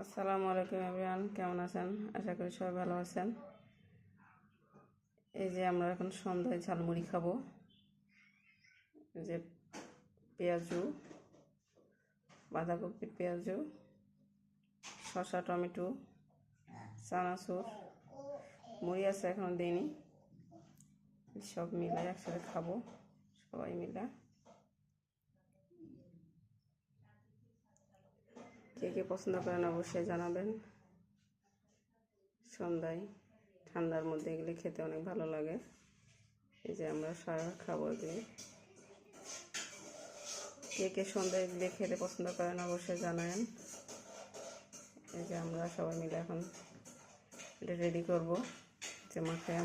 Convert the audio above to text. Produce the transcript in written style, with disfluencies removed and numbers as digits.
আসসালামু আলাইকুম এভরিওয়ান, কেমন আছেন? আশা করি সবাই ভালো আছেন। এই যে আমরা এখন সন্ধ্যায় ঝালমুড়ি খাবো। এই যে পেঁয়াজু, বাঁধাকপি, পেঁয়াজু, শসা, টমেটো, চানাচুর, মুড়ি আছে এখন দিইনি, সব মিলে একসাথে খাবো সবাই মিলে। কে কে পছন্দ করেন অবশ্যই জানাবেন। সন্ধ্যায় ঠান্ডার মধ্যে এগুলি খেতে অনেক ভালো লাগে। এই যে আমরা সবাই খাবো। কে কে সন্ধ্যায় এগুলি খেতে পছন্দ করেন অবশ্যই জানাবেন। এই যে আমরা সবাই মিলে এখন এটা রেডি করবো, যে মাখায়া